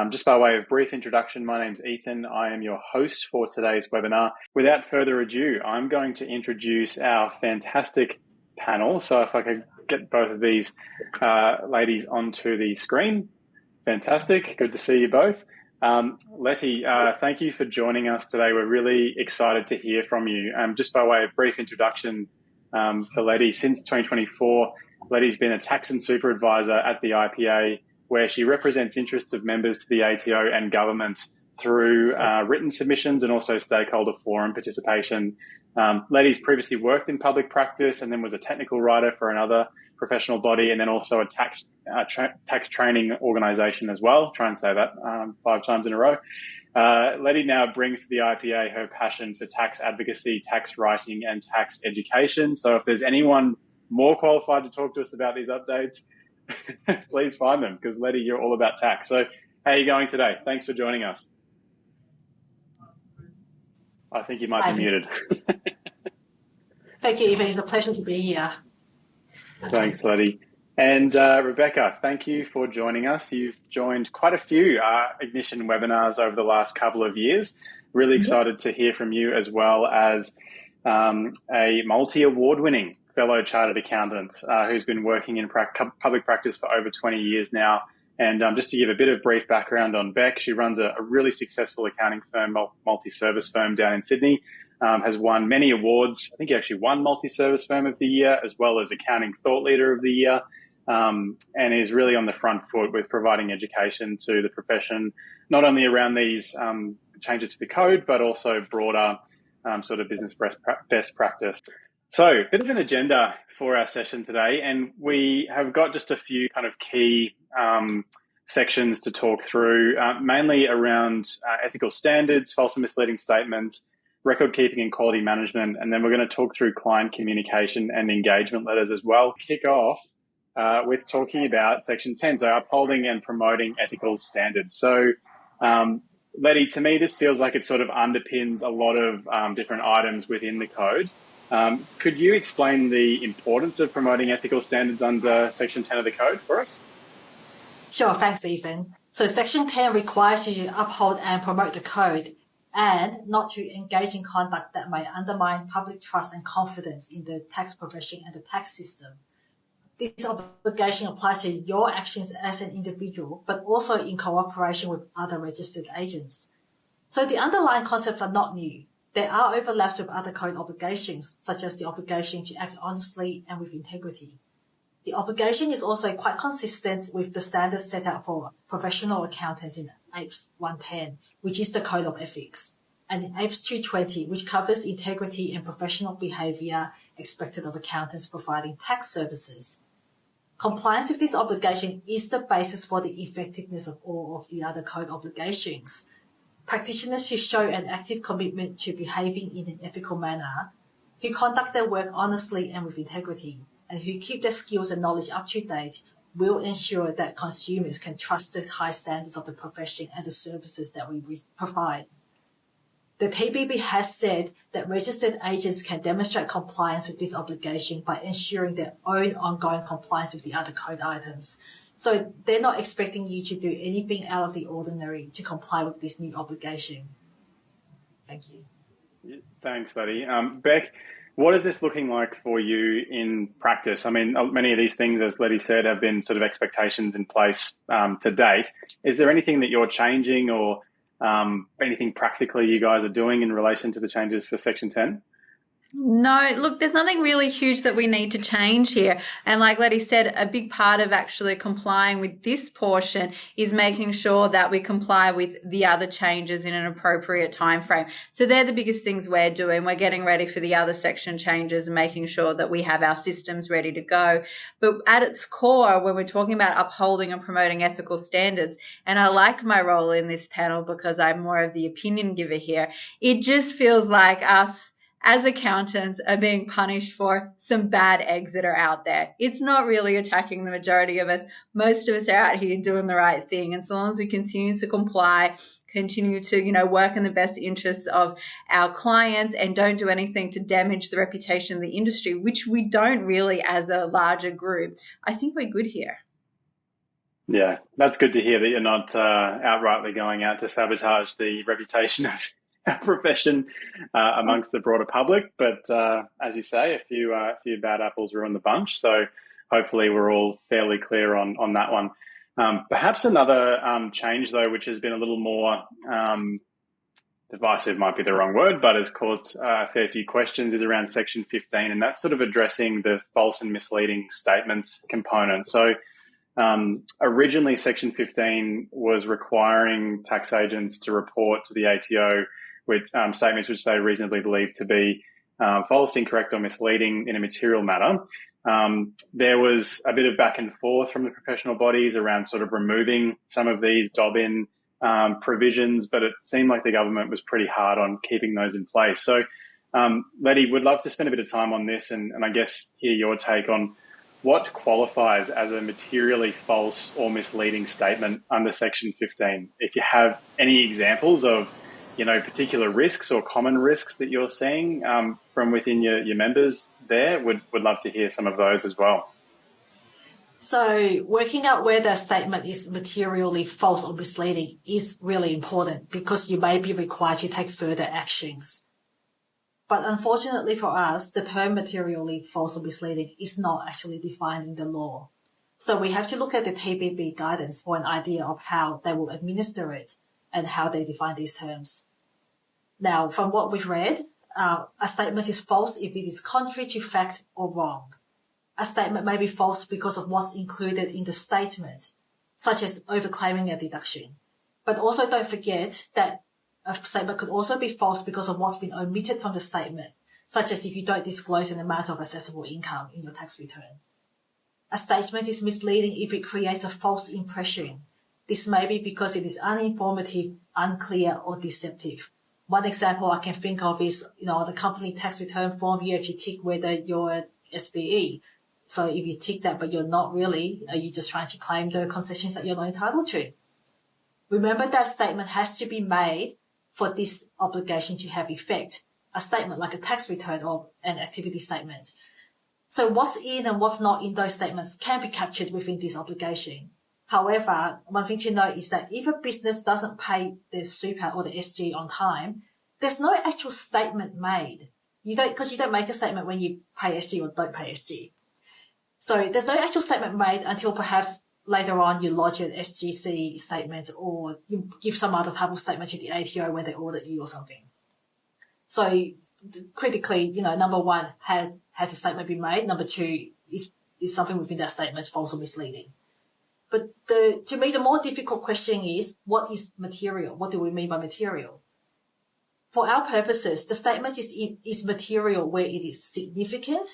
Just by way of brief introduction, my name's Ethan. I am your host for today's webinar. Without further ado, I'm going to introduce our fantastic panel. So if I could get both of these ladies onto the screen. Fantastic. Good to see you both. Letty, thank you for joining us today. We're really excited to hear from you. Just by way of brief introduction for Letty, since 2024, Letty's been a tax and super advisor at the IPA, where she represents interests of members to the ATO and government through written submissions and also stakeholder forum participation. Letty's previously worked in public practice and then was a technical writer for another professional body, and then also a tax training organisation as well. Try and say that 5 times in a row. Letty now brings to the IPA her passion for tax advocacy, tax writing, and tax education. So if there's anyone more qualified to talk to us about these updates, please find them, because Letty, you're all about tax. So how are you going today? Thanks for joining us. I think you might be muted. Thank you, Eva. It's a pleasure to be here. Thanks, Letty. And Rebecca, thank you for joining us. You've joined quite a few Ignition webinars over the last couple of years. Really excited to hear from you, as well as a multi-award winning fellow chartered accountant who's been working in public practice for over 20 years now. And just to give a bit of brief background on Beck, she runs a really successful accounting firm, multi-service firm down in Sydney, has won many awards. I think he actually won Multi-Service Firm of the Year, as well as Accounting Thought Leader of the Year, and is really on the front foot with providing education to the profession, not only around these changes to the code, but also broader sort of business best practice. So a bit of an agenda for our session today, and we have got just a few kind of key sections to talk through, mainly around ethical standards, false and misleading statements, record keeping and quality management, and then we're going to talk through client communication and engagement letters as well. Kick off with talking about Section 10, so upholding and promoting ethical standards. So Letty, to me, this feels like it sort of underpins a lot of different items within the code. Could you explain the importance of promoting ethical standards under Section 10 of the code for us? Sure, thanks, Ethan. So Section 10 requires you to uphold and promote the code and not to engage in conduct that may undermine public trust and confidence in the tax profession and the tax system. This obligation applies to your actions as an individual, but also in cooperation with other registered agents. So the underlying concepts are not new. There are overlaps with other code obligations, such as the obligation to act honestly and with integrity. The obligation is also quite consistent with the standards set out for professional accountants in APS 110, which is the Code of Ethics, and in APS 220, which covers integrity and professional behaviour expected of accountants providing tax services. Compliance with this obligation is the basis for the effectiveness of all of the other code obligations. Practitioners who show an active commitment to behaving in an ethical manner, who conduct their work honestly and with integrity, and who keep their skills and knowledge up to date will ensure that consumers can trust the high standards of the profession and the services that we provide. The TPB has said that registered agents can demonstrate compliance with this obligation by ensuring their own ongoing compliance with the other code items. So they're not expecting you to do anything out of the ordinary to comply with this new obligation. Thank you. Thanks, Letty. Beck, what is this looking like for you in practice? I mean, many of these things, as Letty said, have been sort of expectations in place to date. Is there anything that you're changing or anything practically you guys are doing in relation to the changes for Section 10? No, look, there's nothing really huge that we need to change here. And like Letty said, a big part of actually complying with this portion is making sure that we comply with the other changes in an appropriate time frame. So they're the biggest things we're doing. We're getting ready for the other section changes and making sure that we have our systems ready to go. But at its core, when we're talking about upholding and promoting ethical standards, and I like my role in this panel because I'm more of the opinion giver here, it just feels like us as accountants are being punished for some bad eggs that are out there. It's not really attacking the majority of us. Most of us are out here doing the right thing. And so long as we continue to comply, continue to, work in the best interests of our clients and don't do anything to damage the reputation of the industry, which we don't really as a larger group, I think we're good here. Yeah, that's good to hear that you're not outrightly going out to sabotage the reputation of our profession amongst the broader public. But as you say, a few bad apples ruin the bunch. So hopefully we're all fairly clear on that one. Perhaps another change, though, which has been a little more divisive might be the wrong word, but has caused a fair few questions, is around Section 15, and that's sort of addressing the false and misleading statements component. So originally, Section 15 was requiring tax agents to report to the ATO with statements which they reasonably believe to be false, incorrect, or misleading in a material matter. There was a bit of back and forth from the professional bodies around sort of removing some of these dob-in provisions, but it seemed like the government was pretty hard on keeping those in place. So, Letty, would love to spend a bit of time on this and I guess hear your take on what qualifies as a materially false or misleading statement under Section 15. If you have any examples of, particular risks or common risks that you're seeing from within your members there, would love to hear some of those as well. So working out whether a statement is materially false or misleading is really important because you may be required to take further actions. But unfortunately for us, the term materially false or misleading is not actually defined in the law. So we have to look at the TPB guidance for an idea of how they will administer it and how they define these terms. Now, from what we've read, a statement is false if it is contrary to fact or wrong. A statement may be false because of what's included in the statement, such as overclaiming a deduction. But also don't forget that a statement could also be false because of what's been omitted from the statement, such as if you don't disclose an amount of assessable income in your tax return. A statement is misleading if it creates a false impression. This may be because it is uninformative, unclear, or deceptive. One example I can think of is, the company tax return form, you have to tick whether you're an SBE. So if you tick that but you're not really, are you just trying to claim the concessions that you're not entitled to? Remember that statement has to be made for this obligation to have effect. A statement like a tax return or an activity statement. So what's in and what's not in those statements can be captured within this obligation. However, one thing to note is that if a business doesn't pay their super or the SG on time, there's no actual statement made. Because you don't make a statement when you pay SG or don't pay SG. So there's no actual statement made until perhaps later on you lodge an SGC statement or you give some other type of statement to the ATO when they audit you or something. So critically, number one, has a statement been made? Number two, is something within that statement false or misleading? But to me, the more difficult question is, what is material? What do we mean by material? For our purposes, the statement is material where it is significant,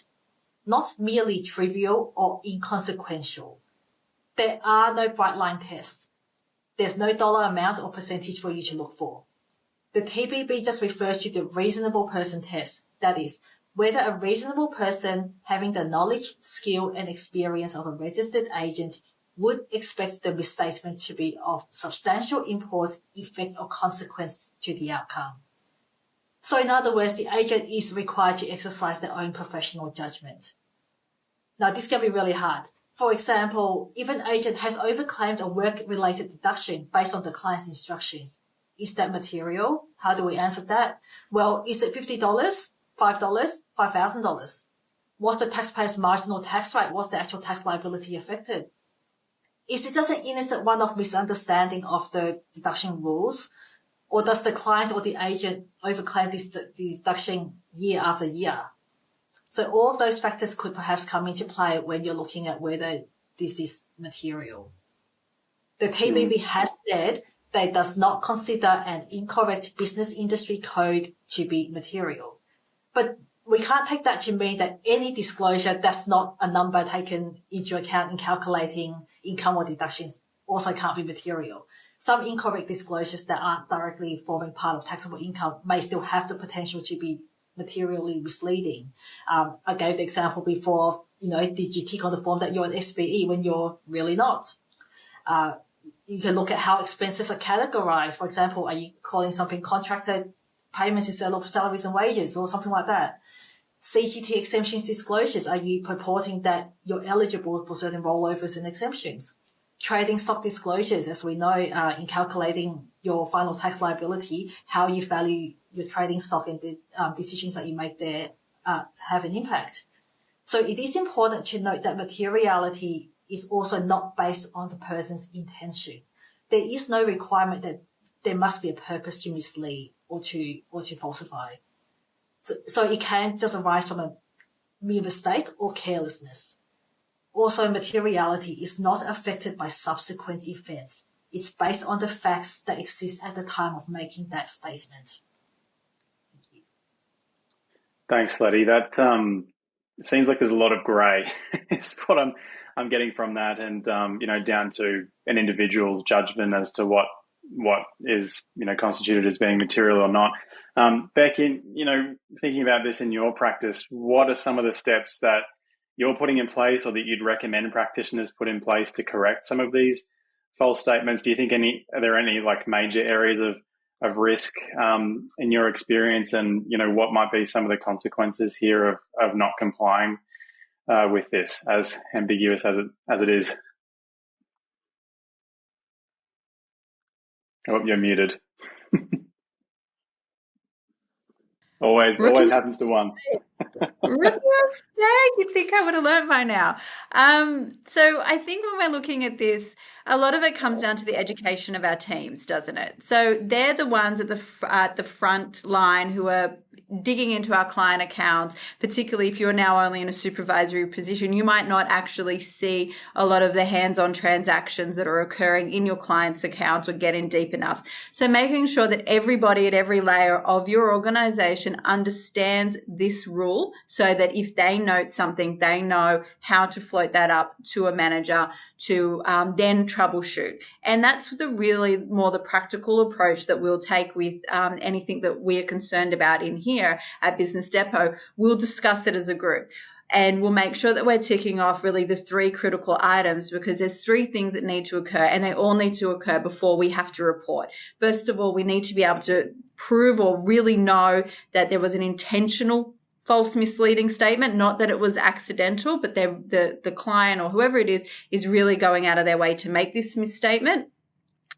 not merely trivial or inconsequential. There are no bright line tests. There's no dollar amount or percentage for you to look for. The TPB just refers to the reasonable person test. That is, whether a reasonable person having the knowledge, skill, and experience of a registered agent would expect the misstatement to be of substantial import, effect, or consequence to the outcome. So in other words, the agent is required to exercise their own professional judgment. Now, this can be really hard. For example, if an agent has overclaimed a work-related deduction based on the client's instructions, is that material? How do we answer that? Well, is it $50, $5, $5,000? What's the taxpayer's marginal tax rate? What's the actual tax liability affected? Is it just an innocent one-off misunderstanding of the deduction rules? Or does the client or the agent overclaim this deduction year after year? So all of those factors could perhaps come into play when you're looking at whether this is material. The TPB has said that it does not consider an incorrect business industry code to be material. But we can't take that to mean that any disclosure that's not a number taken into account in calculating income or deductions also can't be material. Some incorrect disclosures that aren't directly forming part of taxable income may still have the potential to be materially misleading. I gave the example before of, did you tick on the form that you're an SBE when you're really not? You can look at how expenses are categorized. For example, are you calling something contracted payments instead of salaries and wages or something like that? CGT exemptions disclosures, are you purporting that you're eligible for certain rollovers and exemptions? trading stock disclosures, as we know, in calculating your final tax liability, how you value your trading stock and the decisions that you make there have an impact. So it is important to note that materiality is also not based on the person's intention. There is no requirement that there must be a purpose to mislead or to falsify. So it can just arise from a mere mistake or carelessness. Also, materiality is not affected by subsequent events. It's based on the facts that exist at the time of making that statement. Thank you. Thanks, Letty. That seems like there's a lot of grey is what I'm getting from that, and down to an individual's judgment as to what is constituted as being material or not. Beck, thinking about this in your practice, what are some of the steps that you're putting in place or that you'd recommend practitioners put in place to correct some of these false statements? Do you think are there any like major areas of risk in your experience, and what might be some of the consequences here of not complying with this, as ambiguous as it is? Oh, you're muted. always happens to one. Rookie mistake. You'd think I would have learned by now. So I think when we're looking at this, a lot of it comes down to the education of our teams, doesn't it? So they're the ones at the front line who are digging into our client accounts, particularly if you're now only in a supervisory position. You might not actually see a lot of the hands-on transactions that are occurring in your client's accounts or get in deep enough. So making sure that everybody at every layer of your organization understands this rule, so that if they note something, they know how to float that up to a manager to then troubleshoot. And that's the practical approach that we'll take with anything that we are concerned about in here at Business Depot. We'll discuss it as a group. And we'll make sure that we're ticking off really the 3 critical items, because there's 3 things that need to occur, and they all need to occur before we have to report. First of all, we need to be able to prove or really know that there was an intentional false misleading statement, not that it was accidental, but the client or whoever it is really going out of their way to make this misstatement.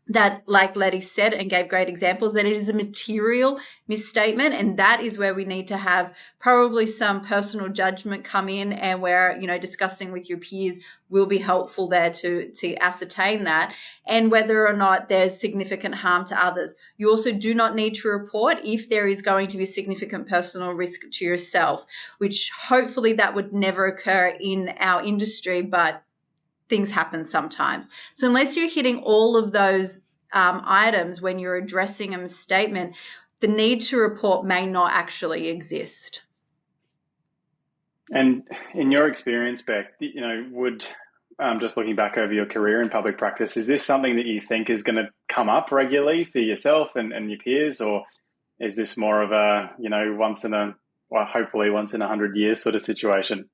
That, like Letty said and gave great examples, that it is a material misstatement, and that is where we need to have probably some personal judgment come in, and where discussing with your peers will be helpful there to ascertain that, and whether or not there's significant harm to others. You also do not need to report if there is going to be significant personal risk to yourself, which hopefully that would never occur in our industry, but things happen sometimes. So unless you're hitting all of those items when you're addressing a misstatement, the need to report may not actually exist. And in your experience, Beck, would just looking back over your career in public practice, is this something that you think is going to come up regularly for yourself and your peers, or is this more of a hopefully once in 100 years sort of situation?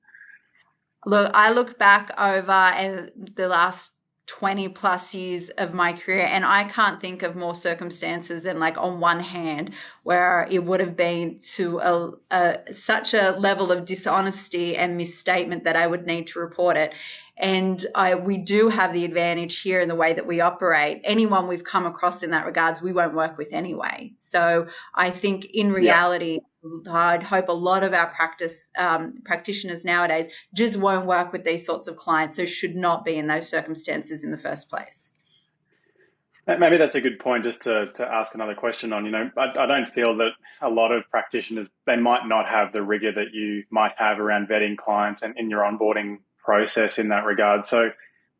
Look, I look back over the last 20 plus years of my career, and I can't think of more circumstances than, like, on one hand, where it would have been to such a level of dishonesty and misstatement that I would need to report it. And we do have the advantage here in the way that we operate. Anyone we've come across in that regards, we won't work with anyway. So I think in reality, I'd hope a lot of our practitioners nowadays just won't work with these sorts of clients, so should not be in those circumstances in the first place. Maybe that's a good point just to ask another question on. I don't feel that a lot of practitioners, they might not have the rigor that you might have around vetting clients and in your onboarding process in that regard. So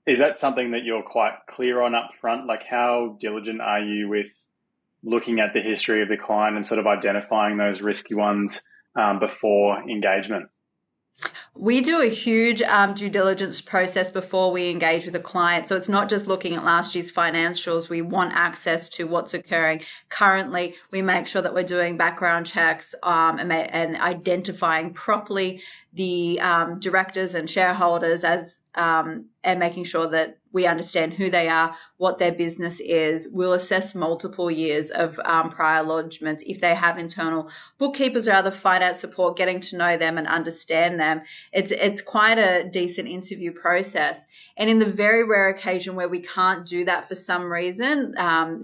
is that something that you're quite clear on up front? Like, how diligent are you with looking at the history of the client and sort of identifying those risky ones before engagement? We do a huge due diligence process before we engage with a client. So it's not just looking at last year's financials. We want access to what's occurring currently. We make sure that we're doing background checks and identifying properly the directors and shareholders and making sure that we understand who they are, what their business is. We'll assess multiple years of prior lodgements. If they have internal bookkeepers or other finance support, getting to know them and understand them. It's quite a decent interview process. And in the very rare occasion where we can't do that for some reason,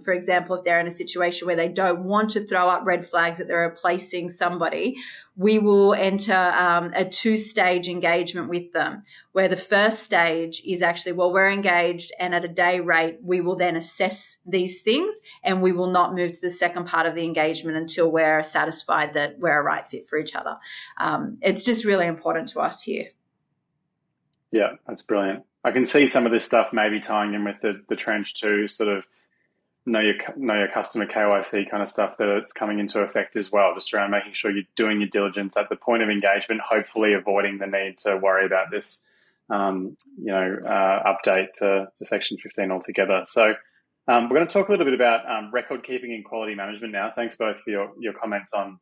for example, if they're in a situation where they don't want to throw up red flags that they're replacing somebody, we will enter a two-stage engagement with them, where the first stage is actually, well, we're engaged and at a day rate, we will then assess these things, and we will not move to the second part of the engagement until we're satisfied that we're a right fit for each other. It's just really important to us here. Yeah, that's brilliant. I can see some of this stuff maybe tying in with the Trench 2 sort of know your customer KYC kind of stuff, that it's coming into effect as well, just around making sure you're doing your diligence at the point of engagement, hopefully avoiding the need to worry about this, update to Section 15 altogether. So we're going to talk a little bit about record keeping and quality management now. Thanks both for your comments on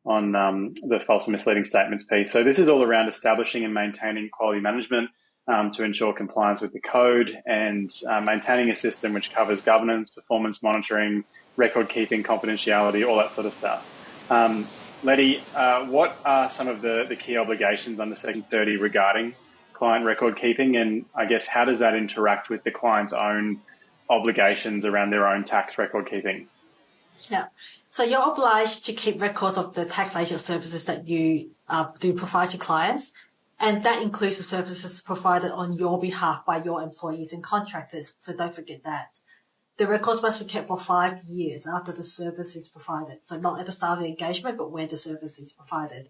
the false and misleading statements piece. So this is all around establishing and maintaining quality management to ensure compliance with the code, and maintaining a system which covers governance, performance monitoring, record keeping, confidentiality, all that sort of stuff. Letty, what are some of the key obligations under Section 30 regarding client record keeping, and I guess how does that interact with the client's own obligations around their own tax record keeping? Yeah. So you're obliged to keep records of the tax agent services that you do provide to clients. And that includes the services provided on your behalf by your employees and contractors. So don't forget that. The records must be kept for 5 years after the service is provided. So not at the start of the engagement, but when the service is provided.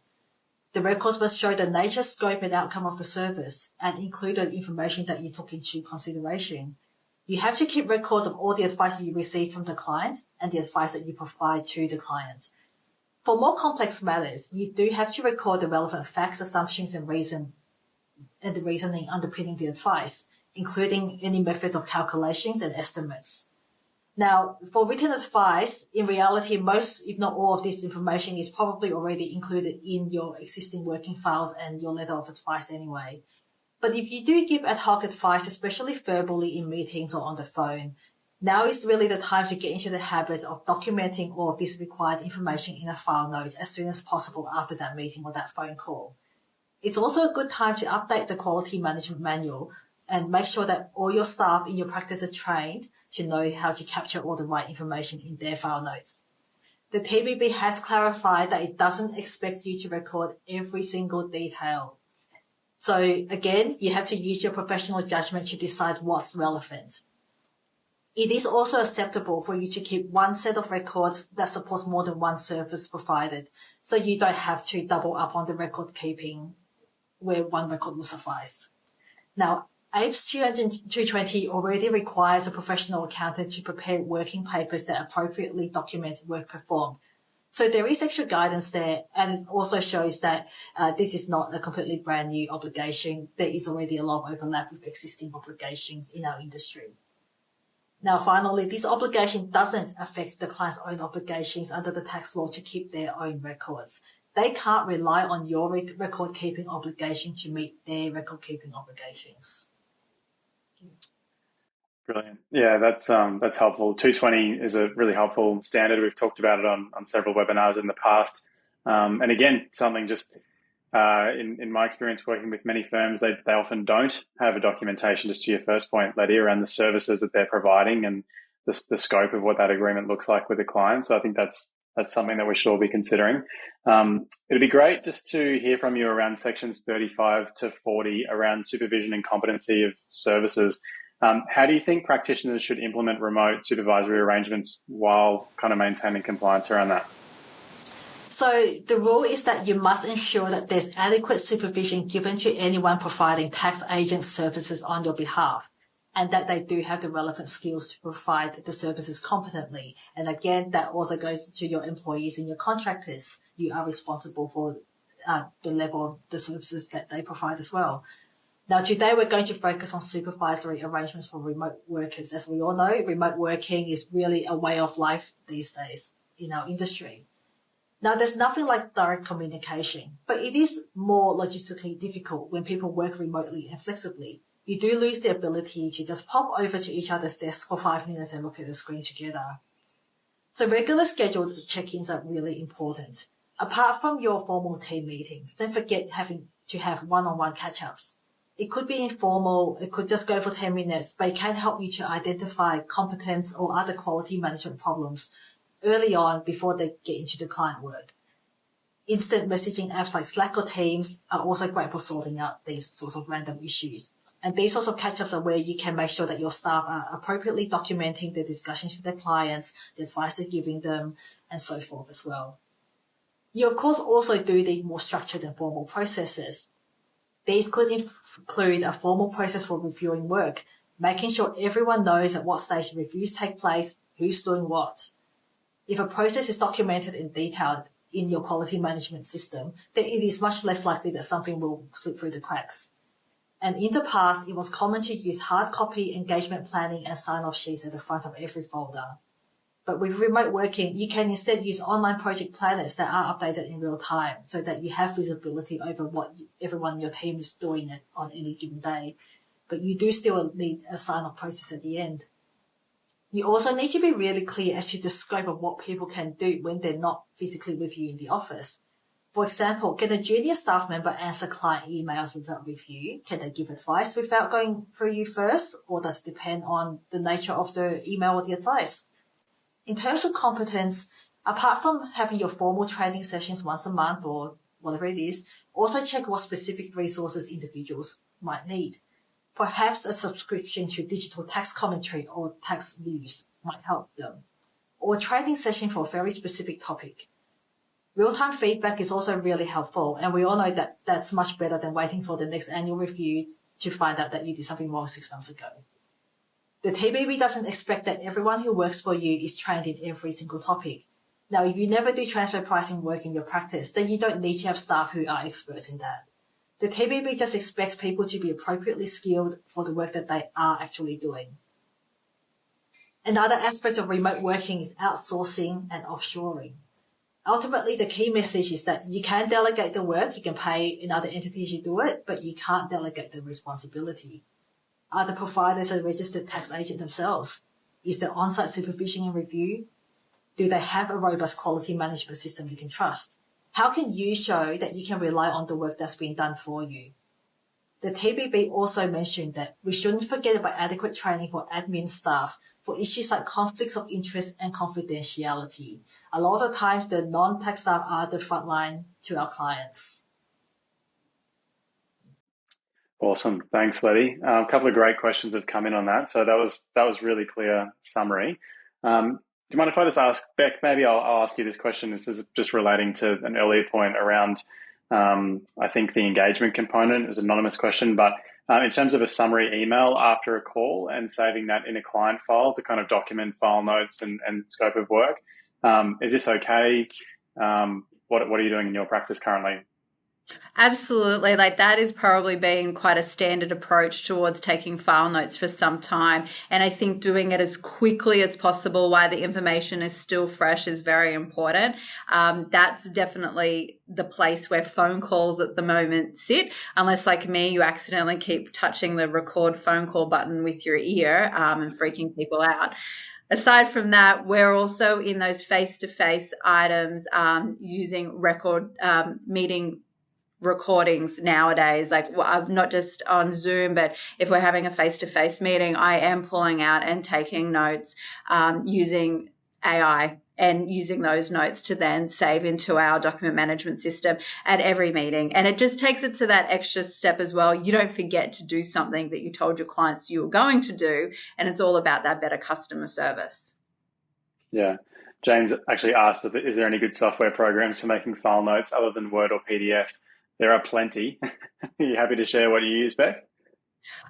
The records must show the nature, scope, and outcome of the service and include the information that you took into consideration. You have to keep records of all the advice that you receive from the client and the advice that you provide to the client. For more complex matters, you do have to record the relevant facts, assumptions, and the reasoning underpinning the advice, including any methods of calculations and estimates. Now, for written advice, in reality, most, if not all, of this information is probably already included in your existing working files and your letter of advice anyway. But if you do give ad hoc advice, especially verbally in meetings or on the phone, now is really the time to get into the habit of documenting all of this required information in a file note as soon as possible after that meeting or that phone call. It's also a good time to update the quality management manual and make sure that all your staff in your practice are trained to know how to capture all the right information in their file notes. The TBB has clarified that it doesn't expect you to record every single detail. So again, you have to use your professional judgment to decide what's relevant. It is also acceptable for you to keep one set of records that supports more than one service provided, so you don't have to double up on the record keeping where one record will suffice. Now, APES 220 already requires a professional accountant to prepare working papers that appropriately document work performed. So there is extra guidance there, and it also shows that this is not a completely brand new obligation. There is already a lot of overlap with existing obligations in our industry. Now, finally, this obligation doesn't affect the client's own obligations under the tax law to keep their own records. They can't rely on your record-keeping obligation to meet their record-keeping obligations. Brilliant. Yeah, that's helpful. 220 is a really helpful standard. We've talked about it on several webinars in the past. And again, something just in my experience working with many firms, they often don't have a documentation, just to your first point, Letty, around the services that they're providing and the scope of what that agreement looks like with the client. So I think that's something that we should all be considering. It'd be great just to hear from you around sections 35 to 40 around supervision and competency of services. How do you think practitioners should implement remote supervisory arrangements while kind of maintaining compliance around that? So the rule is that you must ensure that there's adequate supervision given to anyone providing tax agent services on your behalf, and that they do have the relevant skills to provide the services competently. And again, that also goes to your employees and your contractors. You are responsible for the level of the services that they provide as well. Now, today we're going to focus on supervisory arrangements for remote workers. As we all know, remote working is really a way of life these days in our industry. Now, there's nothing like direct communication, but it is more logistically difficult when people work remotely and flexibly. you do lose the ability to just pop over to each other's desk for 5 minutes and look at the screen together. So regular scheduled check-ins are really important. Apart from your formal team meetings, don't forget having to have one-on-one catch-ups. It could be informal, it could just go for 10 minutes, but it can help you to identify competence or other quality management problems early on before they get into the client work. Instant messaging apps like Slack or Teams are also great for sorting out these sorts of random issues. And these sorts of catch-ups are where you can make sure that your staff are appropriately documenting the discussions with their clients, the advice they're giving them, and so forth as well. You, of course, also do need more structured and formal processes. These could include a formal process for reviewing work, making sure everyone knows at what stage reviews take place, who's doing what. If a process is documented in detail in your quality management system, then it is much less likely that something will slip through the cracks. And in the past, it was common to use hard copy engagement planning and sign-off sheets at the front of every folder. But with remote working, you can instead use online project planners that are updated in real time so that you have visibility over what everyone in your team is doing on any given day. But you do still need a sign-off process at the end. You also need to be really clear as to the scope of what people can do when they're not physically with you in the office. For example, can a junior staff member answer client emails without review? Can they give advice without going through you first? Or does it depend on the nature of the email or the advice? In terms of competence, apart from having your formal training sessions once a month or whatever it is, also check what specific resources individuals might need. Perhaps a subscription to digital tax commentary or tax news might help them, or a training session for a very specific topic. Real-time feedback is also really helpful, and we all know that that's much better than waiting for the next annual review to find out that you did something wrong 6 months ago. The TBB doesn't expect that everyone who works for you is trained in every single topic. Now, if you never do transfer pricing work in your practice, then you don't need to have staff who are experts in that. The TBB just expects people to be appropriately skilled for the work that they are actually doing. Another aspect of remote working is outsourcing and offshoring. Ultimately, the key message is that you can delegate the work, you can pay in other entities to do it, but you can't delegate the responsibility. Are the providers a registered tax agent themselves? Is there on-site supervision and review? Do they have a robust quality management system you can trust? How can you show that you can rely on the work that's been done for you? The TBB also mentioned that we shouldn't forget about adequate training for admin staff for issues like conflicts of interest and confidentiality. A lot of times the non-tax staff are the front line to our clients. Awesome. Thanks, Letty. A couple of great questions have come in on that. So that was really clear summary. Do you mind if I just ask, Beck, maybe I'll ask you this question. This is just relating to an earlier point around, I think, the engagement component. It was an anonymous question, but in terms of a summary email after a call and saving that in a client file to kind of document file notes and scope of work, is this okay? What are you doing in your practice currently? Absolutely. Like that is probably been quite a standard approach towards taking file notes for some time. And I think doing it as quickly as possible while the information is still fresh is very important. That's definitely the place where phone calls at the moment sit, unless like me, you accidentally keep touching the record phone call button with your ear and freaking people out. Aside from that, we're also in those face-to-face items using record meeting recordings nowadays, like not just on Zoom, but if we're having a face-to-face meeting, I am pulling out and taking notes using AI and using those notes to then save into our document management system at every meeting. And it just takes it to that extra step as well. You don't forget to do something that you told your clients you were going to do, and it's all about that better customer service. Yeah. James actually asked, is there any good software programs for making file notes other than Word or PDF? There are plenty. Are you happy to share what you use, Beck?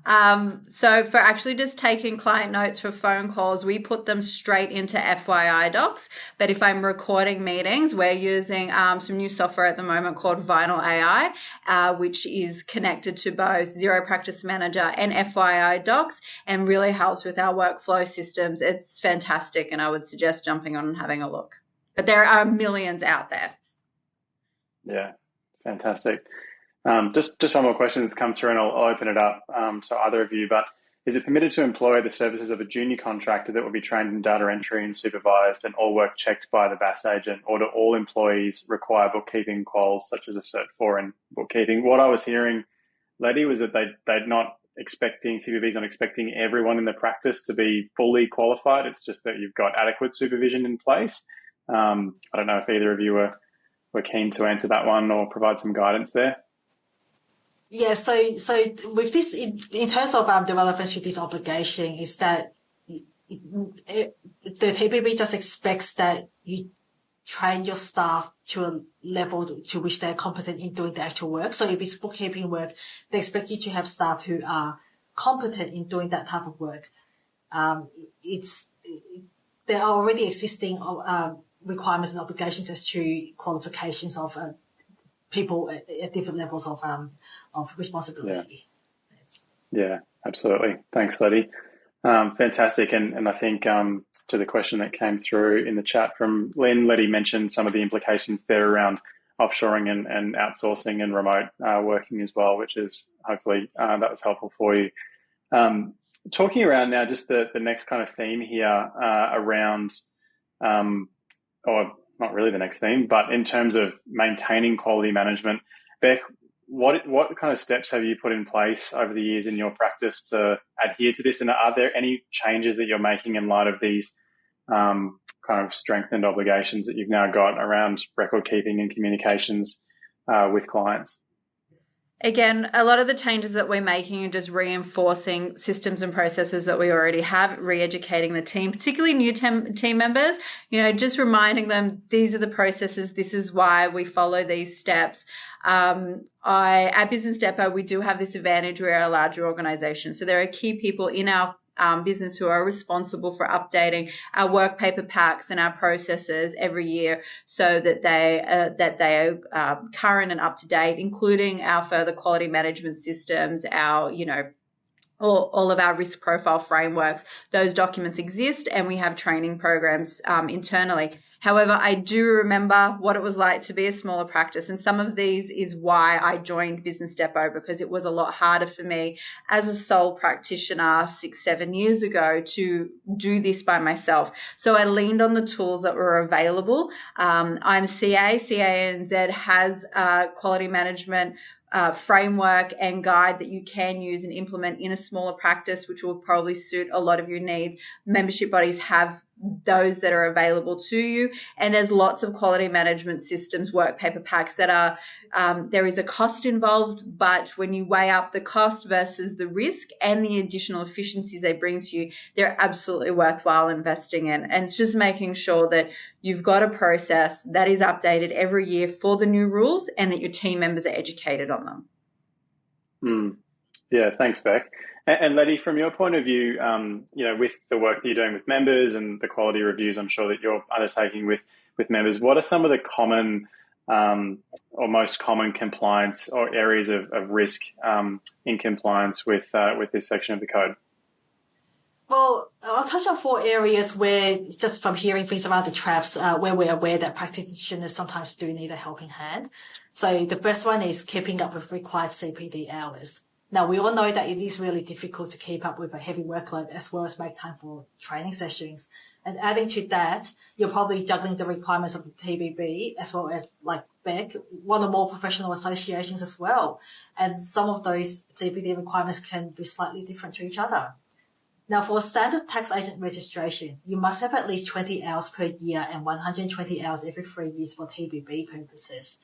So for actually just taking client notes for phone calls, we put them straight into FYI docs. But if I'm recording meetings, we're using some new software at the moment called Vinyl AI, which is connected to both Zero Practice Manager and FYI docs and really helps with our workflow systems. It's fantastic, and I would suggest jumping on and having a look. But there are millions out there. Yeah, fantastic. Just one more question that's come through, and I'll open it up to either of you. But is it permitted to employ the services of a junior contractor that will be trained in data entry and supervised, and all work checked by the BAS agent, or do all employees require bookkeeping quals such as a Cert 4 in bookkeeping? What I was hearing, Letty, was that they're not expecting, TPB's not expecting everyone in the practice to be fully qualified. It's just that you've got adequate supervision in place. I don't know if either of you were keen to answer that one or provide some guidance there. Yeah, so with this, in terms of the relevance to this obligation, is that the TPB just expects that you train your staff to a level to which they're competent in doing the actual work. So if it's bookkeeping work, they expect you to have staff who are competent in doing that type of work. There are already existing requirements and obligations as to qualifications of people at different levels of responsibility. Yeah, absolutely. Thanks, Letty. Fantastic. And I think to the question that came through in the chat from Lynn, Letty mentioned some of the implications there around offshoring and outsourcing and remote working as well, which is hopefully that was helpful for you. Talking around now, just the next kind of theme here around, or not really the next theme, but in terms of maintaining quality management. Beck, what kind of steps have you put in place over the years in your practice to adhere to this? And are there any changes that you're making in light of these kind of strengthened obligations that you've now got around record keeping and communications with clients? Again, a lot of the changes that we're making are just reinforcing systems and processes that we already have, re-educating the team, particularly new team members, just reminding them these are the processes, this is why we follow these steps. At Business Depot, we do have this advantage. We're a larger organisation. So there are key people in our business who are responsible for updating our work paper packs and our processes every year so that they are current and up to date, including our further quality management systems, our, all of our risk profile frameworks. Those documents exist, and we have training programs internally. However, I do remember what it was like to be a smaller practice, and some of these is why I joined Business Depot, because it was a lot harder for me as a sole practitioner 6-7 years ago to do this by myself. So I leaned on the tools that were available. I'm CANZ has quality management framework and guide that you can use and implement in a smaller practice, which will probably suit a lot of your needs. Membership bodies have those that are available to you, and there's lots of quality management systems, work paper packs that are there is a cost involved, but when you weigh up the cost versus the risk and the additional efficiencies they bring to you, they're absolutely worthwhile investing in. And it's just making sure that you've got a process that is updated every year for the new rules and that your team members are educated on them. Yeah, thanks, Beck. And Letty, from your point of view, with the work that you're doing with members and the quality reviews I'm sure that you're undertaking with members, what are some of the common or most common compliance or areas of risk in compliance with this section of the code? Well, I'll touch on 4 areas where, just from hearing things around the traps, where we're aware that practitioners sometimes do need a helping hand. So the first one is keeping up with required CPD hours. Now, we all know that it is really difficult to keep up with a heavy workload as well as make time for training sessions. And adding to that, you're probably juggling the requirements of the TBB as well as, like Beck, one or more professional associations as well. And some of those CPD requirements can be slightly different to each other. Now, for standard tax agent registration, you must have at least 20 hours per year and 120 hours every 3 years for TBB purposes.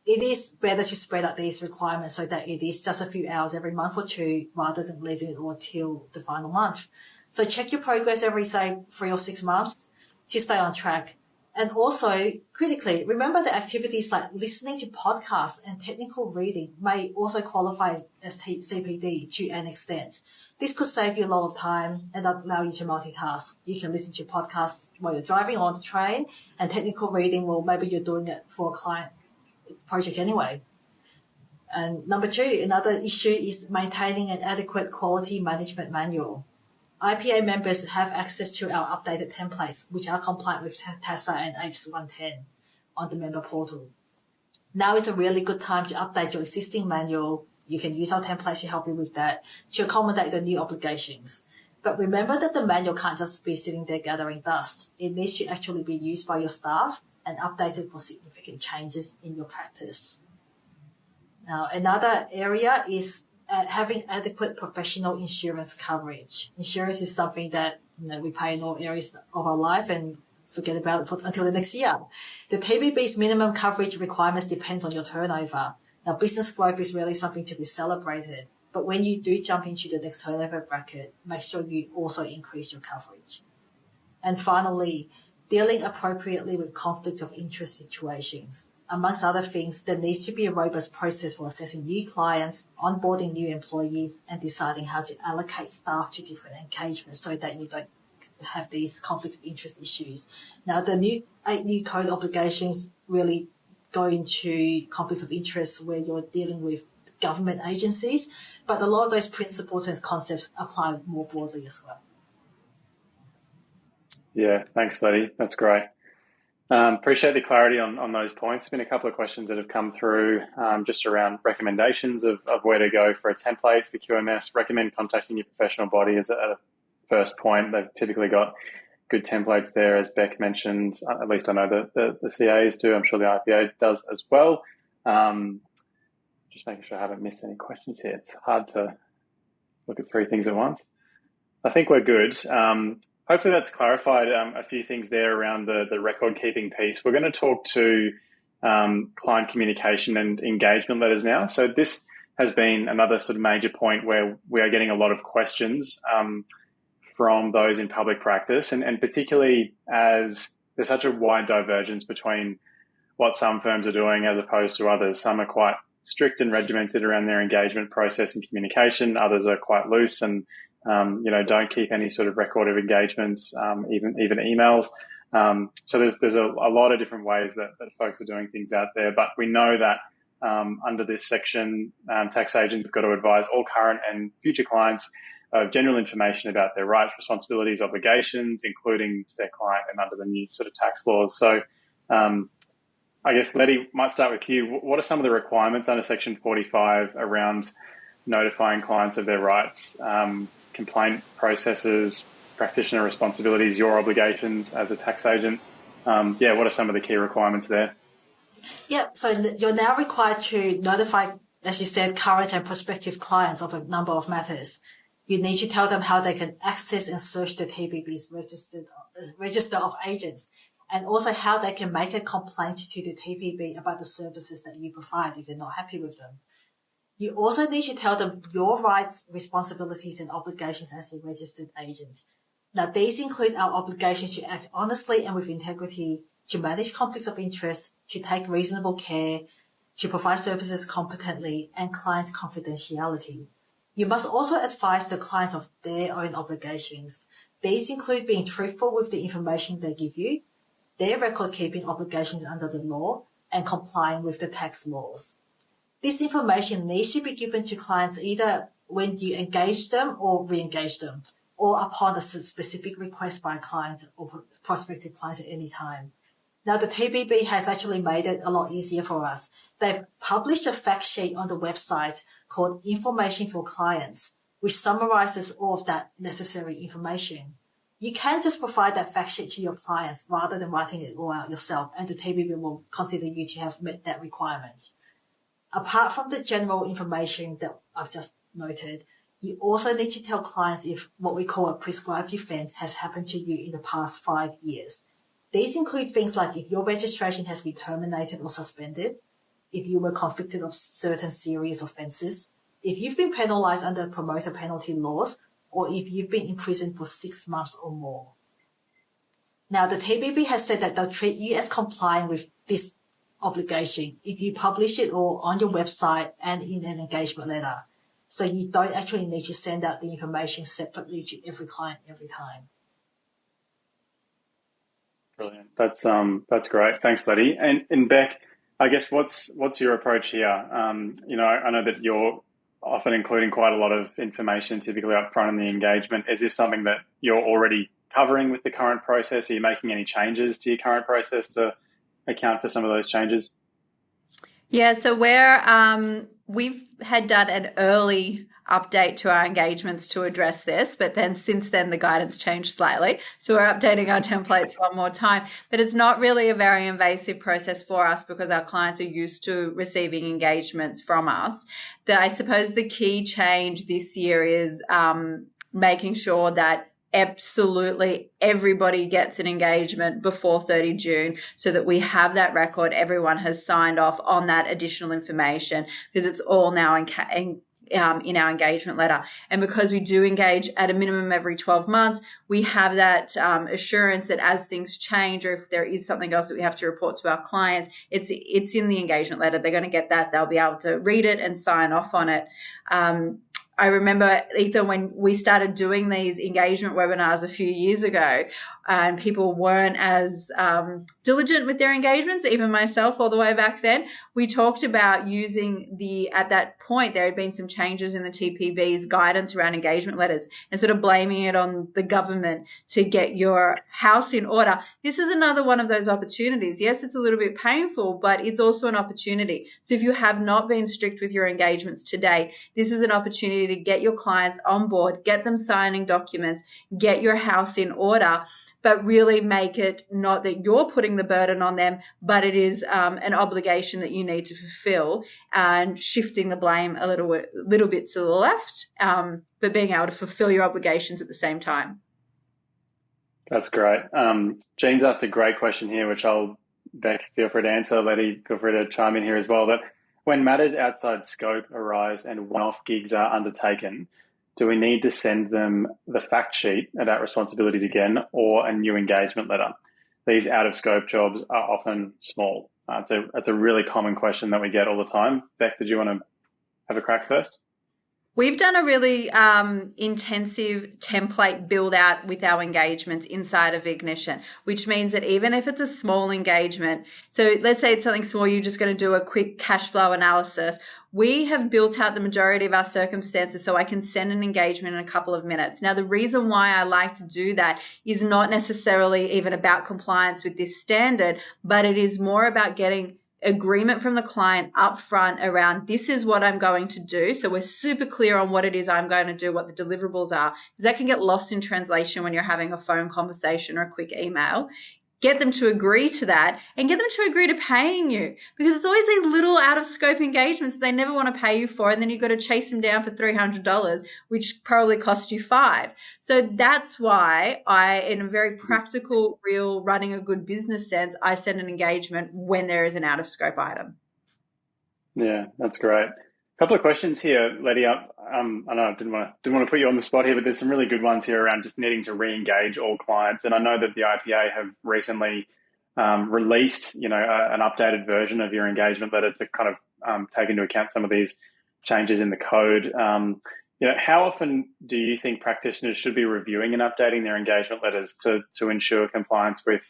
It is better to spread out these requirements so that it is just a few hours every month or 2 rather than leaving it all till the final month. So check your progress every, say, 3 or 6 months to stay on track. And also, critically, remember that activities like listening to podcasts and technical reading may also qualify as CPD to an extent. This could save you a lot of time and allow you to multitask. You can listen to podcasts while you're driving or on the train, and technical reading, well, maybe you're doing it for a client project anyway. And number 2, another issue is maintaining an adequate quality management manual. IPA members have access to our updated templates, which are compliant with TASA and APES 110 on the member portal. Now is a really good time to update your existing manual. You can use our templates to help you with that, to accommodate the new obligations. But remember that the manual can't just be sitting there gathering dust. It needs to actually be used by your staff and updated for significant changes in your practice. Now, another area is having adequate professional insurance coverage. Insurance is something that we pay in all areas of our life and forget about it until the next year. The TBB's minimum coverage requirements depends on your turnover. Now, business growth is really something to be celebrated, but when you do jump into the next turnover bracket, make sure you also increase your coverage. And finally, dealing appropriately with conflict of interest situations. Amongst other things, there needs to be a robust process for assessing new clients, onboarding new employees, and deciding how to allocate staff to different engagements so that you don't have these conflict of interest issues. Now, the 8 new code obligations really go into conflicts of interest where you're dealing with government agencies, but a lot of those principles and concepts apply more broadly as well. Yeah, thanks, Letty. That's great. Appreciate the clarity on those points. There's been a couple of questions that have come through just around recommendations of where to go for a template for QMS. Recommend contacting your professional body as a first point. They've typically got good templates there, as Beck mentioned. At least I know the CAs do. I'm sure the IPA does as well. Just making sure I haven't missed any questions here. It's hard to look at 3 things at once. I think we're good. Hopefully that's clarified a few things there around the record keeping piece. We're going to talk to client communication and engagement letters now. So this has been another sort of major point where we are getting a lot of questions from those in public practice, and particularly as there's such a wide divergence between what some firms are doing as opposed to others. Some are quite strict and regimented around their engagement process and communication. Others are quite loose and don't keep any sort of record of engagements, even emails. So there's a lot of different ways that folks are doing things out there. But we know that under this section, tax agents have got to advise all current and future clients of general information about their rights, responsibilities, obligations, including to their client and under the new sort of tax laws. So I guess, Letty, might start with you. What are some of the requirements under Section 45 around notifying clients of their rights, complaint processes, practitioner responsibilities, your obligations as a tax agent? What are some of the key requirements there? Yep. So you're now required to notify, as you said, current and prospective clients of a number of matters. You need to tell them how they can access and search the TBB's register of agents, and also how they can make a complaint to the TPB about the services that you provide if they're not happy with them. You also need to tell them your rights, responsibilities, and obligations as a registered agent. Now, these include our obligations to act honestly and with integrity, to manage conflicts of interest, to take reasonable care, to provide services competently, and client confidentiality. You must also advise the client of their own obligations. These include being truthful with the information they give you, their record-keeping obligations under the law, and complying with the tax laws. This information needs to be given to clients either when you engage them or re-engage them, or upon a specific request by a client or prospective client at any time. Now, the TBB has actually made it a lot easier for us. They've published a fact sheet on the website called Information for Clients, which summarizes all of that necessary information. You can just provide that fact sheet to your clients rather than writing it all out yourself, and the TBB will consider you to have met that requirement. Apart from the general information that I've just noted, you also need to tell clients if what we call a prescribed event has happened to you in the past 5 years. These include things like if your registration has been terminated or suspended, if you were convicted of certain serious offences, if you've been penalised under promoter penalty laws, or if you've been in prison for 6 months or more. Now, the TBB has said that they'll treat you as complying with this obligation if you publish it all on your website and in an engagement letter. So you don't actually need to send out the information separately to every client every time. Brilliant. That's great. Thanks, Letty. And Beck, I guess what's your approach here? I know that you're often including quite a lot of information typically up front in the engagement. Is this something that you're already covering with the current process? Are you making any changes to your current process to account for some of those changes? Yeah, so we've had done an early update to our engagements to address this, but then since then the guidance changed slightly. So we're updating our templates one more time. But it's not really a very invasive process for us because our clients are used to receiving engagements from us. I suppose the key change this year is making sure that absolutely everybody gets an engagement before 30 June so that we have that record. Everyone has signed off on that additional information because it's all now in our engagement letter. And because we do engage at a minimum every 12 months, we have that assurance that as things change or if there is something else that we have to report to our clients, it's in the engagement letter. They're going to get that. They'll be able to read it and sign off on it. I remember, Ethan, when we started doing these engagement webinars a few years ago, and people weren't as diligent with their engagements, even myself all the way back then, we talked about using at that point, there had been some changes in the TPB's guidance around engagement letters and sort of blaming it on the government to get your house in order. This is another one of those opportunities. Yes, it's a little bit painful, but it's also an opportunity. So if you have not been strict with your engagements today, this is an opportunity to get your clients on board, get them signing documents, get your house in order, but really make it not that you're putting the burden on them, but it is an obligation that you need to fulfill, and shifting the blame a little bit to the left, but being able to fulfill your obligations at the same time. That's great. Jean's asked a great question here, which Beck, feel free to answer. Letty, feel free to chime in here as well. But when matters outside scope arise and one-off gigs are undertaken, do we need to send them the fact sheet about responsibilities again or a new engagement letter? These out-of-scope jobs are often small. It's a really common question that we get all the time. Beck, did you want to have a crack first? We've done a really intensive template build out with our engagements inside of Ignition, which means that even if it's a small engagement, so let's say it's something small, you're just going to do a quick cash flow analysis. We have built out the majority of our circumstances so I can send an engagement in a couple of minutes. Now, the reason why I like to do that is not necessarily even about compliance with this standard, but it is more about getting agreement from the client up front around this is what I'm going to do. So we're super clear on what it is I'm going to do, what the deliverables are, because that can get lost in translation when you're having a phone conversation or a quick email. Get them to agree to that and get them to agree to paying you, because it's always these little out of scope engagements they never want to pay you for, and then you've got to chase them down for $300, which probably cost you $5. So that's why in a very practical, real, running a good business sense, I send an engagement when there is an out of scope item. Yeah, that's great. A couple of questions here, Letty. I know I didn't want to put you on the spot here, but there's some really good ones here around just needing to re-engage all clients. And I know that the IPA have recently released, an updated version of your engagement letter to kind of take into account some of these changes in the code. How often do you think practitioners should be reviewing and updating their engagement letters to ensure compliance with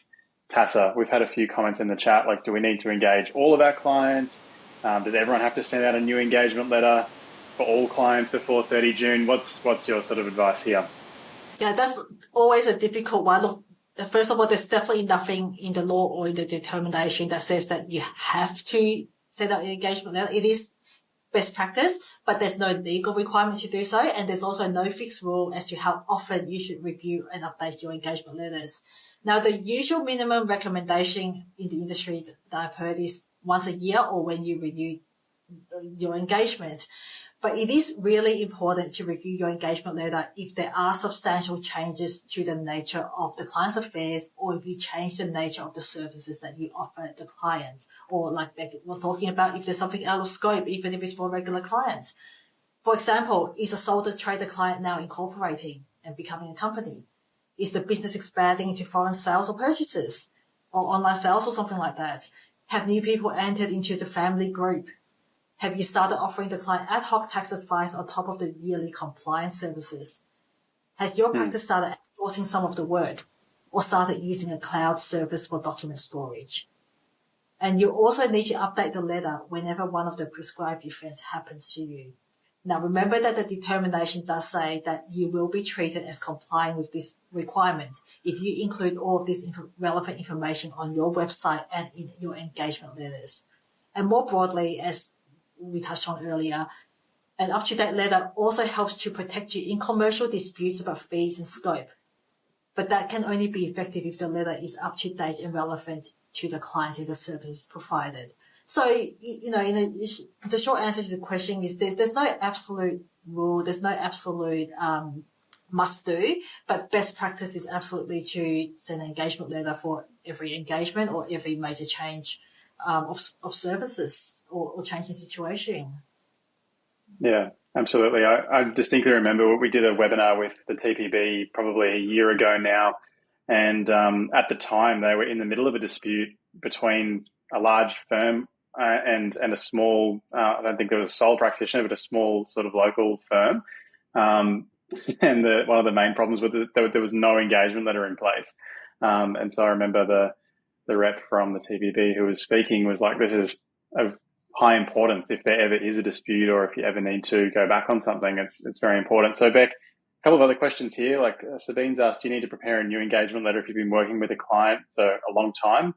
TASA? We've had a few comments in the chat, like, do we need to engage all of our clients? Does everyone have to send out a new engagement letter for all clients before 30 June? What's your sort of advice here? Yeah, that's always a difficult one. Look, first of all, there's definitely nothing in the law or in the determination that says that you have to send out an engagement letter. It is best practice, but there's no legal requirement to do so. And there's also no fixed rule as to how often you should review and update your engagement letters. Now, the usual minimum recommendation in the industry that I've heard is once a year or when you renew your engagement. But it is really important to review your engagement letter if there are substantial changes to the nature of the client's affairs, or if you change the nature of the services that you offer the clients, or like Becky was talking about, if there's something out of scope, even if it's for regular clients. For example, is a sole trader client now incorporating and becoming a company? Is the business expanding into foreign sales or purchases or online sales or something like that? Have new people entered into the family group? Have you started offering the client ad hoc tax advice on top of the yearly compliance services? Has your practice started outsourcing some of the work or started using a cloud service for document storage? And you also need to update the letter whenever one of the prescribed events happens to you. Now, remember that the determination does say that you will be treated as complying with this requirement if you include all of this relevant information on your website and in your engagement letters. And more broadly, as we touched on earlier, an up-to-date letter also helps to protect you in commercial disputes about fees and scope. But that can only be effective if the letter is up-to-date and relevant to the client and the services provided. So, you know, the short answer to the question is there's no absolute rule, there's no absolute must do, but best practice is absolutely to send an engagement letter for every engagement or every major change of services or change in situation. Yeah, absolutely. I distinctly remember we did a webinar with the TPB probably a year ago now, and at the time they were in the middle of a dispute between a large firm and a small, I don't think there was a sole practitioner, but a small sort of local firm. And one of the main problems was that there was no engagement letter in place. And so I remember the rep from the TPB who was speaking was like, this is of high importance. If there ever is a dispute or if you ever need to go back on something, it's very important. So Beck, a couple of other questions here. Like Sabine's asked, do you need to prepare a new engagement letter if you've been working with a client for a long time?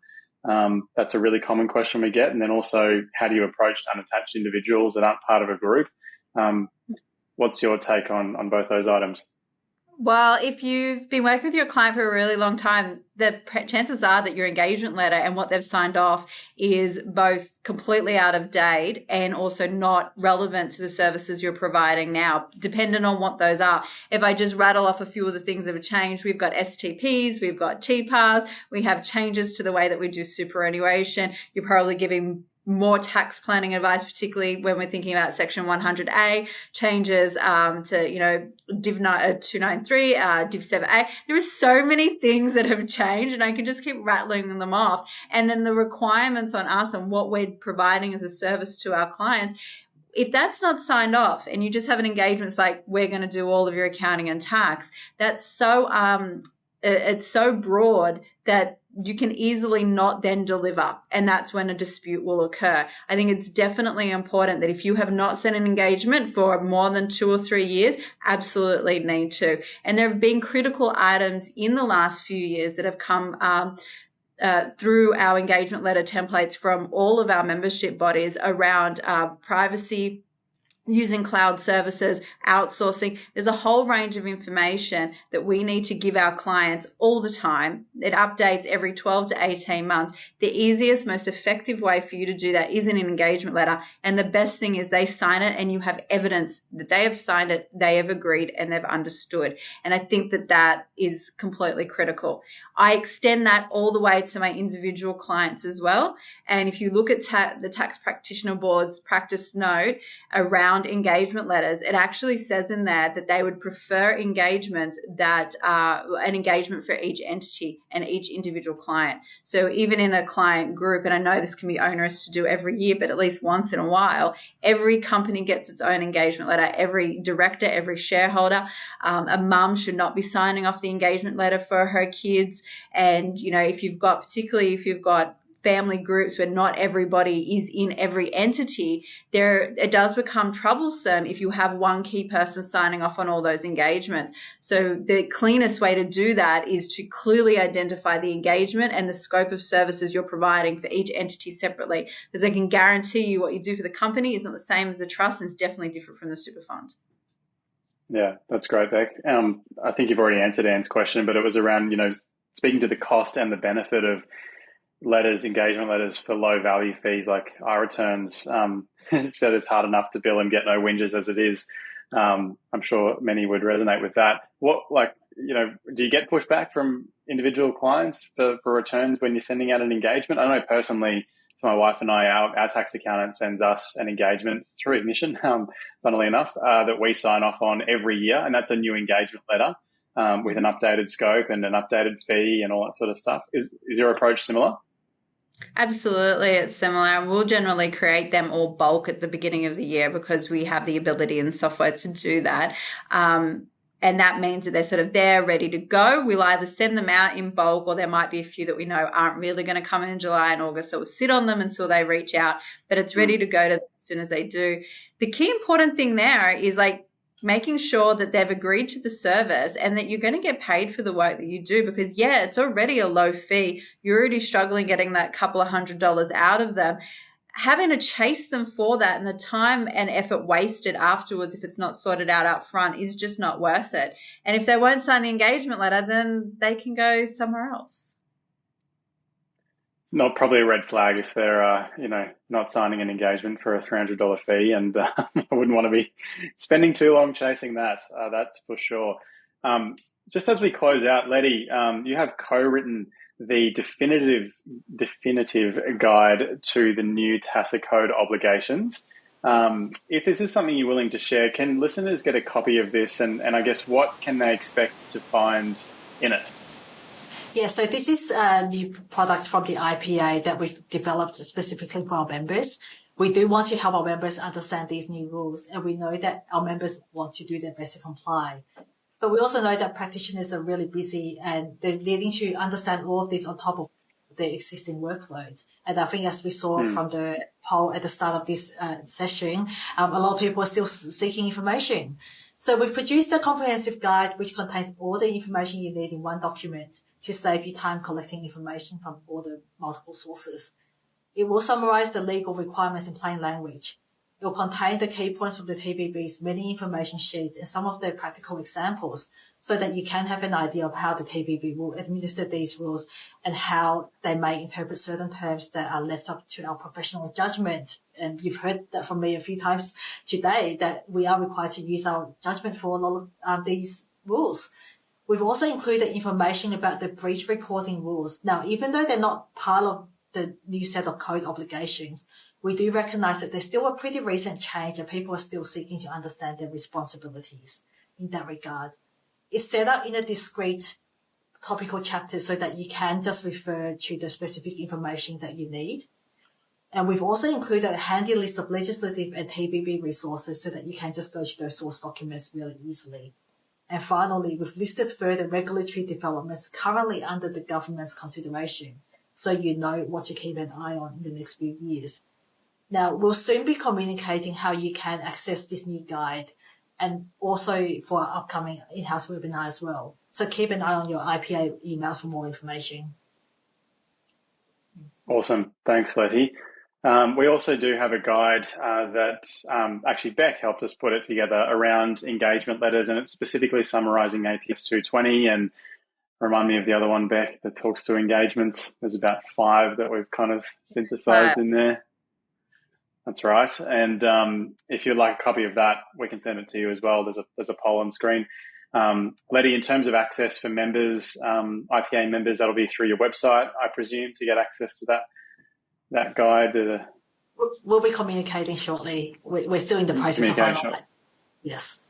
That's a really common question we get. And then also, how do you approach unattached individuals that aren't part of a group? What's your take on both those items? Well, if you've been working with your client for a really long time, the chances are that your engagement letter and what they've signed off is both completely out of date and also not relevant to the services you're providing now, depending on what those are. If I just rattle off a few of the things that have changed, we've got STPs, we've got TPAs, we have changes to the way that we do superannuation. You're probably giving more tax planning advice, particularly when we're thinking about Section 100A, changes to, you know, Div 293, Div 7A. There are so many things that have changed, and I can just keep rattling them off. And then the requirements on us and what we're providing as a service to our clients, if that's not signed off and you just have an engagement, it's like, we're going to do all of your accounting and tax, that's so it's so broad that you can easily not then deliver, and that's when a dispute will occur. I think it's definitely important that if you have not sent an engagement for more than 2 or 3 years, absolutely need to. And there have been critical items in the last few years that have come through our engagement letter templates from all of our membership bodies around privacy, using cloud services, outsourcing. There's a whole range of information that we need to give our clients all the time. It updates every 12 to 18 months. The easiest, most effective way for you to do that is in an engagement letter. And the best thing is they sign it and you have evidence that they have signed it, they have agreed, and they've understood. And I think that that is completely critical. I extend that all the way to my individual clients as well. And if you look at the Tax Practitioner Board's practice note around engagement letters, it actually says in there that they would prefer engagements that are an engagement for each entity and each individual client. So even in a client group, and I know this can be onerous to do every year, but at least once in a while, every company gets its own engagement letter. Every director, every shareholder, a mum should not be signing off the engagement letter for her kids. And, you know, particularly if you've got family groups where not everybody is in every entity, it does become troublesome if you have one key person signing off on all those engagements. So the cleanest way to do that is to clearly identify the engagement and the scope of services you're providing for each entity separately, because I can guarantee you what you do for the company is not the same as the trust, and it's definitely different from the super fund. Yeah, that's great, Beck. I think you've already answered Anne's question, but it was around, you know, speaking to the cost and the benefit of engagement letters for low value fees like iReturns. Said it's hard enough to bill and get no whinges as it is. I'm sure many would resonate with that. Do you get pushback from individual clients for returns when you're sending out an engagement? I know personally, for my wife and I, our tax accountant sends us an engagement through Ignition, funnily enough, that we sign off on every year, and that's a new engagement letter with an updated scope and an updated fee and all that sort of stuff. Is your approach similar? Absolutely, it's similar, and we'll generally create them all bulk at the beginning of the year because we have the ability and software to do that. And that means that they're sort of there, ready to go. We'll either send them out in bulk, or there might be a few that we know aren't really going to come in July and August, so we'll sit on them until they reach out, but it's ready to go to them as soon as they do. The key important thing there is like making sure that they've agreed to the service and that you're going to get paid for the work that you do, because it's already a low fee. You're already struggling getting that couple of $100 out of them. having to chase them for that and the time and effort wasted afterwards, if it's not sorted out up front, is just not worth it. And if they won't sign the engagement letter, then they can go somewhere else. It's not probably a red flag if they're, not signing an engagement for a $300 fee, and I wouldn't want to be spending too long chasing that. That's for sure. Just as we close out, Letty, you have co-written the definitive guide to the new TASA code obligations. If this is something you're willing to share, can listeners get a copy of this, and I guess what can they expect to find in it? Yeah, so this is a new product from the IPA that we've developed specifically for our members. We do want to help our members understand these new rules, and we know that our members want to do their best to comply. But we also know that practitioners are really busy and they're needing to understand all of this on top of their existing workloads. And I think as we saw from the poll at the start of this session, a lot of people are still seeking information. So we've produced a comprehensive guide which contains all the information you need in one document to save you time collecting information from all the multiple sources. It will summarize the legal requirements in plain language. It will contain the key points from the TBB's many information sheets and some of the practical examples so that you can have an idea of how the TBB will administer these rules and how they may interpret certain terms that are left up to our professional judgment. And you've heard that from me a few times today, that we are required to use our judgment for a lot of these rules. We've also included information about the breach reporting rules. Now, even though they're not part of the new set of code obligations, we do recognise that there's still a pretty recent change and people are still seeking to understand their responsibilities in that regard. It's set up in a discrete topical chapter so that you can just refer to the specific information that you need. And we've also included a handy list of legislative and TBB resources so that you can just go to those source documents really easily. And finally, we've listed further regulatory developments currently under the government's consideration, so you know what to keep an eye on in the next few years. Now, we'll soon be communicating how you can access this new guide and also for our upcoming in-house webinar as well. So keep an eye on your IPA emails for more information. Awesome. Thanks, Letty. We also do have a guide that actually Beck helped us put it together around engagement letters, and it's specifically summarising APS 220. And remind me of the other one, Beck, that talks to engagements. There's about 5 that we've kind of synthesised in there. That's right. And if you'd like a copy of that, we can send it to you as well. There's a poll on screen. Letty, in terms of access for members, IPA members, that'll be through your website, I presume, to get access to that guide. We'll be communicating shortly. We're still in the process of finalizing. Yes.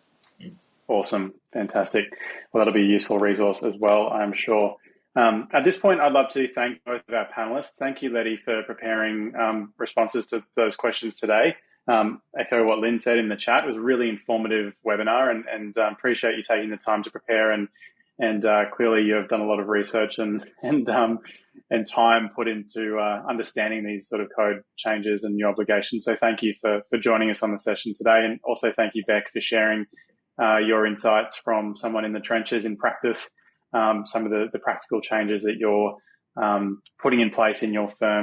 Awesome. Fantastic. Well, that'll be a useful resource as well, I'm sure. At this point, I'd love to thank both of our panelists. Thank you, Letty, for preparing responses to those questions today. Echo what Lynn said in the chat. It was a really informative webinar, and appreciate you taking the time to prepare. And clearly, you have done a lot of research and time put into understanding these sort of code changes and new obligations. So thank you for joining us on the session today, and also thank you, Beck, for sharing your insights from someone in the trenches in practice. Some of the practical changes that you're putting in place in your firm